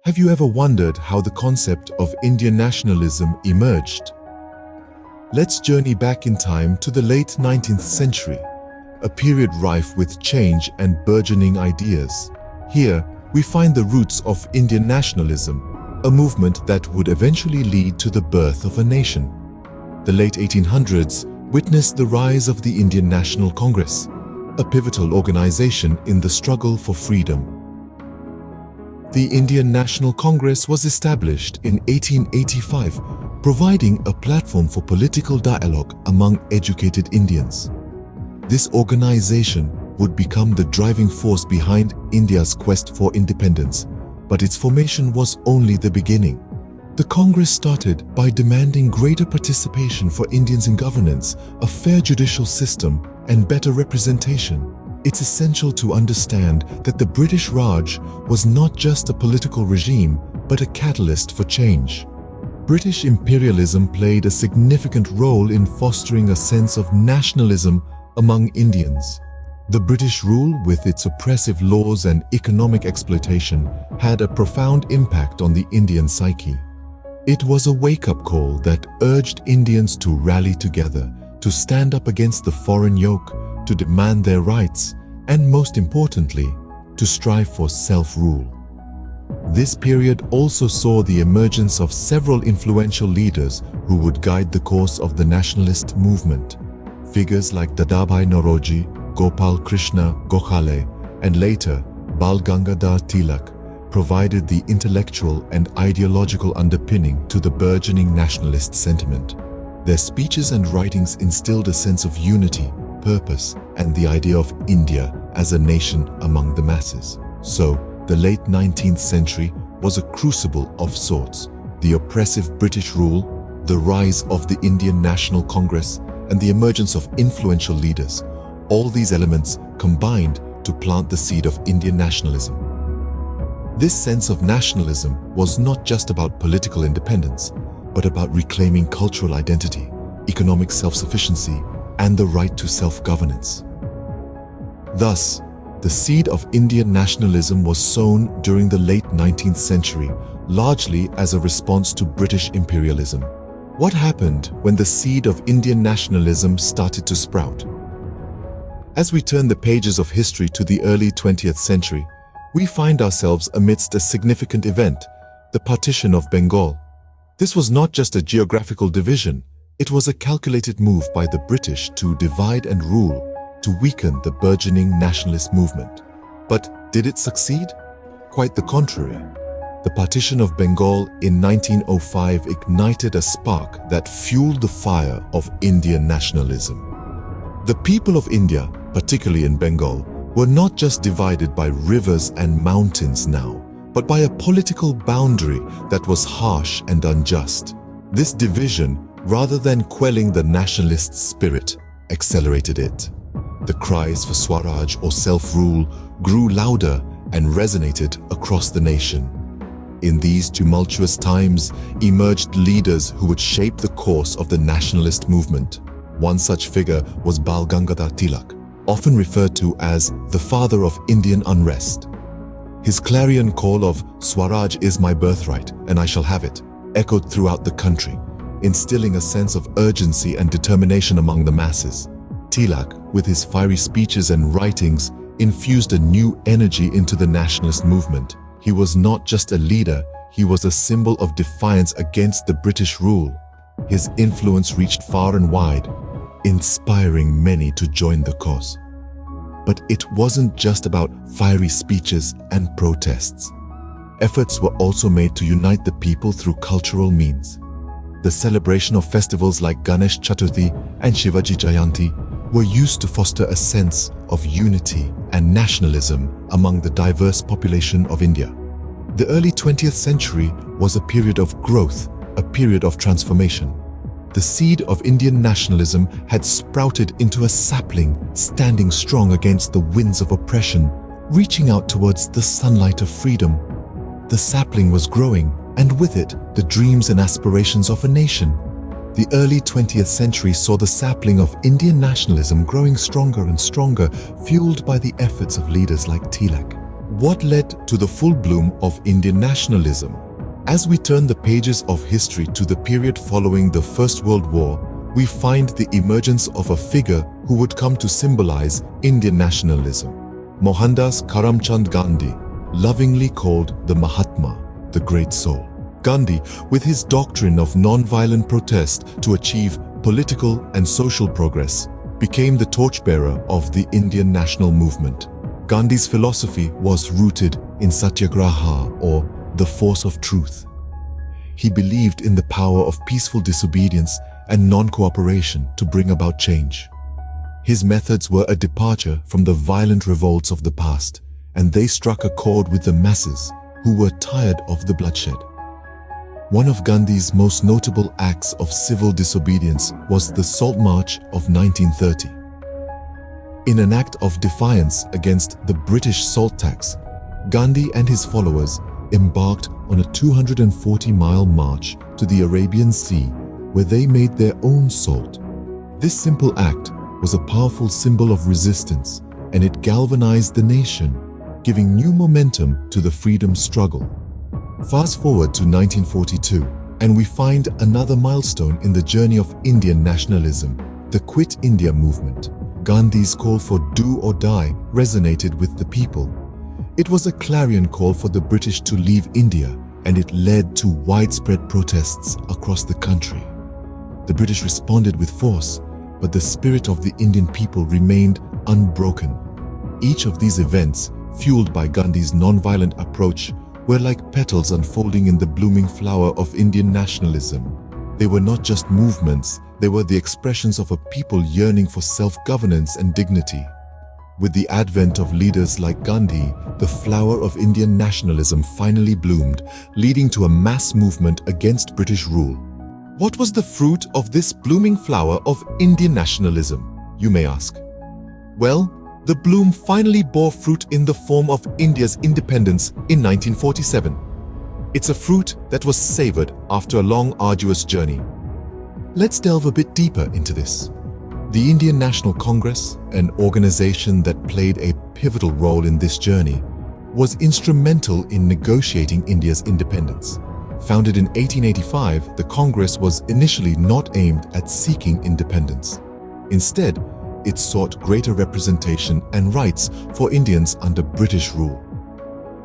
Have you ever wondered how the concept of Indian nationalism emerged? Let's journey back in time to the late 19th century, a period rife with change and burgeoning ideas. Here, we find the roots of Indian nationalism, a movement that would eventually lead to the birth of a nation. The late 1800s witnessed the rise of the Indian National Congress, a pivotal organization in the struggle for freedom. The Indian National Congress was established in 1885, providing a platform for political dialogue among educated Indians. This organization would become the driving force behind India's quest for independence, but its formation was only the beginning. The Congress started by demanding greater participation for Indians in governance, a fair judicial system, and better representation. It's essential to understand that the British Raj was not just a political regime, but a catalyst for change. British imperialism played a significant role in fostering a sense of nationalism among Indians. The British rule, with its oppressive laws and economic exploitation, had a profound impact on the Indian psyche. It was a wake-up call that urged Indians to rally together, to stand up against the foreign yoke, to demand their rights, and most importantly, to strive for self-rule. This period also saw the emergence of several influential leaders who would guide the course of the nationalist movement. Figures like Dadabhai Naoroji, Gopal Krishna Gokhale, and later Bal Gangadhar Tilak provided the intellectual and ideological underpinning to the burgeoning nationalist sentiment. Their speeches and writings instilled a sense of unity, purpose, and the idea of India as a nation among the masses. So, the late 19th century was a crucible of sorts. The oppressive British rule, the rise of the Indian National Congress, and the emergence of influential leaders. All these elements combined to plant the seed of Indian nationalism. This sense of nationalism was not just about political independence, but about reclaiming cultural identity, economic self-sufficiency, and the right to self-governance. Thus, the seed of Indian nationalism was sown during the late 19th century, largely as a response to British imperialism. What happened when the seed of Indian nationalism started to sprout? As we turn the pages of history to the early 20th century, we find ourselves amidst a significant event, the partition of Bengal. This was not just a geographical division, it was a calculated move by the British to divide and rule, to weaken the burgeoning nationalist movement. But did it succeed? Quite the contrary. The partition of Bengal in 1905 ignited a spark that fueled the fire of Indian nationalism. The people of India, particularly in Bengal, were not just divided by rivers and mountains now, but by a political boundary that was harsh and unjust. This division, rather than quelling the nationalist spirit, accelerated it. The cries for Swaraj or self-rule grew louder and resonated across the nation. In these tumultuous times emerged leaders who would shape the course of the nationalist movement. One such figure was Bal Gangadhar Tilak, often referred to as the father of Indian unrest. His clarion call of "Swaraj is my birthright and I shall have it" echoed throughout the country, instilling a sense of urgency and determination among the masses. Tilak, with his fiery speeches and writings, infused a new energy into the nationalist movement. He was not just a leader, he was a symbol of defiance against the British rule. His influence reached far and wide, inspiring many to join the cause. But it wasn't just about fiery speeches and protests. Efforts were also made to unite the people through cultural means. The celebration of festivals like Ganesh Chaturthi and Shivaji Jayanti were used to foster a sense of unity and nationalism among the diverse population of India. The early 20th century was a period of growth, a period of transformation. The seed of Indian nationalism had sprouted into a sapling, standing strong against the winds of oppression, reaching out towards the sunlight of freedom. The sapling was growing, and with it, the dreams and aspirations of a nation. The early 20th century saw the sapling of Indian nationalism growing stronger and stronger, fueled by the efforts of leaders like Tilak. What led to the full bloom of Indian nationalism? As we turn the pages of history to the period following the First World War, we find the emergence of a figure who would come to symbolize Indian nationalism. Mohandas Karamchand Gandhi, lovingly called the Mahatma, the Great Soul. Gandhi, with his doctrine of non-violent protest to achieve political and social progress, became the torchbearer of the Indian national movement. Gandhi's philosophy was rooted in satyagraha, or the force of truth. He believed in the power of peaceful disobedience and non-cooperation to bring about change. His methods were a departure from the violent revolts of the past, and they struck a chord with the masses who were tired of the bloodshed. One of Gandhi's most notable acts of civil disobedience was the Salt March of 1930. In an act of defiance against the British salt tax, Gandhi and his followers embarked on a 240-mile march to the Arabian Sea, where they made their own salt. This simple act was a powerful symbol of resistance, and it galvanized the nation, giving new momentum to the freedom struggle. Fast forward to 1942, and we find another milestone in the journey of Indian nationalism, the Quit India movement. Gandhi's call for do or die resonated with the people. It was a clarion call for the British to leave India, and it led to widespread protests across the country. The British responded with force, but the spirit of the Indian people remained unbroken. Each of these events, fueled by Gandhi's non-violent approach, were like petals unfolding in the blooming flower of Indian nationalism. They were not just movements, they were the expressions of a people yearning for self-governance and dignity. With the advent of leaders like Gandhi, the flower of Indian nationalism finally bloomed, leading to a mass movement against British rule. What was the fruit of this blooming flower of Indian nationalism, you may ask? Well, the bloom finally bore fruit in the form of India's independence in 1947. It's a fruit that was savored after a long, arduous journey. Let's delve a bit deeper into this. The Indian National Congress, an organization that played a pivotal role in this journey, was instrumental in negotiating India's independence. Founded in 1885, the Congress was initially not aimed at seeking independence. Instead, it sought greater representation and rights for Indians under British rule.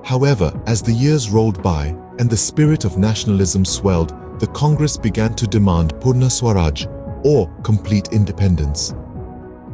However, as the years rolled by and the spirit of nationalism swelled, the Congress began to demand Purna Swaraj, or complete independence.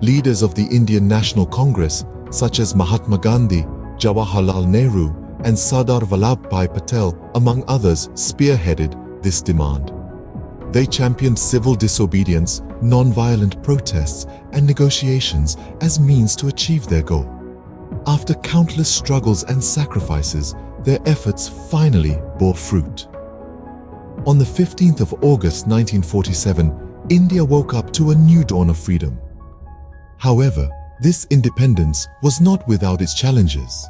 Leaders of the Indian National Congress, such as Mahatma Gandhi, Jawaharlal Nehru, and Sardar Vallabhbhai Patel, among others, spearheaded this demand. They championed civil disobedience, non-violent protests, and negotiations as means to achieve their goal. After countless struggles and sacrifices, their efforts finally bore fruit. On the 15th of August 1947, India woke up to a new dawn of freedom. However, this independence was not without its challenges.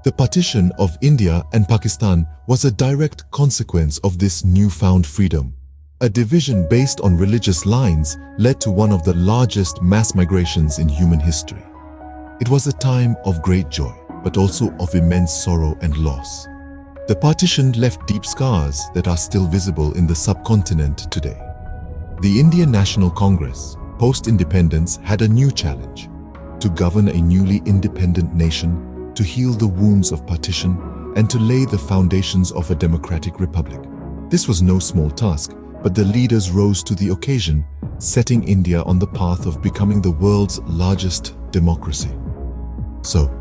The partition of India and Pakistan was a direct consequence of this newfound freedom. A division based on religious lines led to one of the largest mass migrations in human history. It was a time of great joy, but also of immense sorrow and loss. The partition left deep scars that are still visible in the subcontinent today. The Indian National Congress, post-independence, had a new challenge: to govern a newly independent nation, to heal the wounds of partition, and to lay the foundations of a democratic republic. This was no small task, but the leaders rose to the occasion, setting India on the path of becoming the world's largest democracy. So,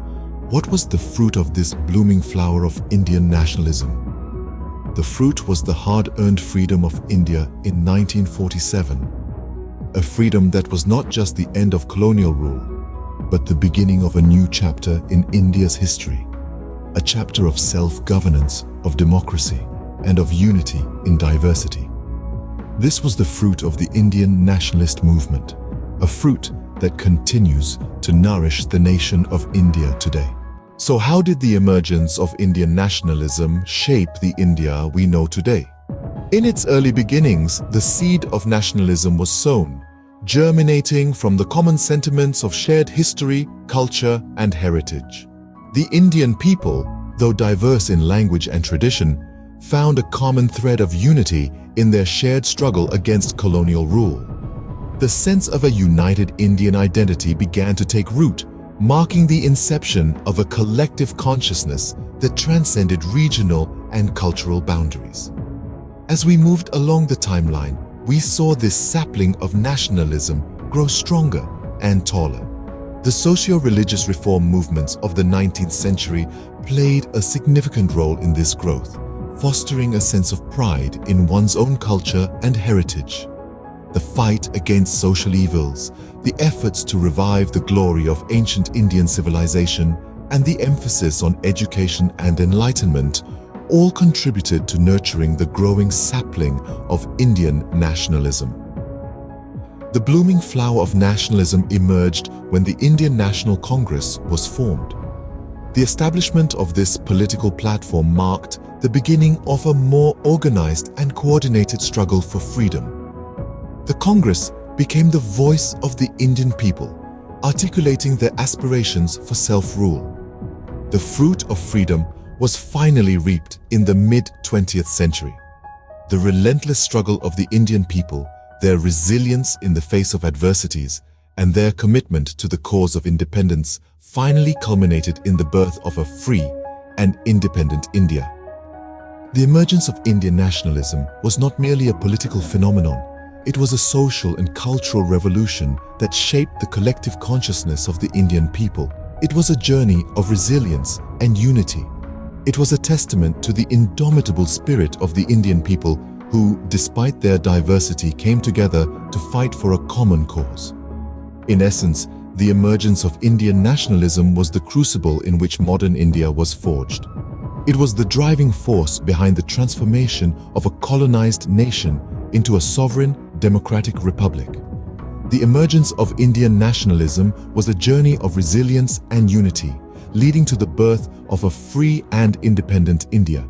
what was the fruit of this blooming flower of Indian nationalism? The fruit was the hard-earned freedom of India in 1947. A freedom that was not just the end of colonial rule, but the beginning of a new chapter in India's history. A chapter of self-governance, of democracy, and of unity in diversity. This was the fruit of the Indian nationalist movement, a fruit that continues to nourish the nation of India today. So how did the emergence of Indian nationalism shape the India we know today? In its early beginnings, the seed of nationalism was sown, germinating from the common sentiments of shared history, culture, and heritage. The Indian people, though diverse in language and tradition, found a common thread of unity in their shared struggle against colonial rule. The sense of a united Indian identity began to take root, marking the inception of a collective consciousness that transcended regional and cultural boundaries. As we moved along the timeline, we saw this sapling of nationalism grow stronger and taller. The socio-religious reform movements of the 19th century played a significant role in this growth, fostering a sense of pride in one's own culture and heritage. The fight against social evils, the efforts to revive the glory of ancient Indian civilization, and the emphasis on education and enlightenment all contributed to nurturing the growing sapling of Indian nationalism. The blooming flower of nationalism emerged when the Indian National Congress was formed. The establishment of this political platform marked the beginning of a more organized and coordinated struggle for freedom. The Congress became the voice of the Indian people, articulating their aspirations for self-rule. The fruit of freedom was finally reaped in the mid-20th century. The relentless struggle of the Indian people, their resilience in the face of adversities, and their commitment to the cause of independence finally culminated in the birth of a free and independent India. The emergence of Indian nationalism was not merely a political phenomenon. It was a social and cultural revolution that shaped the collective consciousness of the Indian people. It was a journey of resilience and unity. It was a testament to the indomitable spirit of the Indian people who, despite their diversity, came together to fight for a common cause. In essence, the emergence of Indian nationalism was the crucible in which modern India was forged. It was the driving force behind the transformation of a colonized nation into a sovereign, democratic republic. The emergence of Indian nationalism was a journey of resilience and unity, leading to the birth of a free and independent India.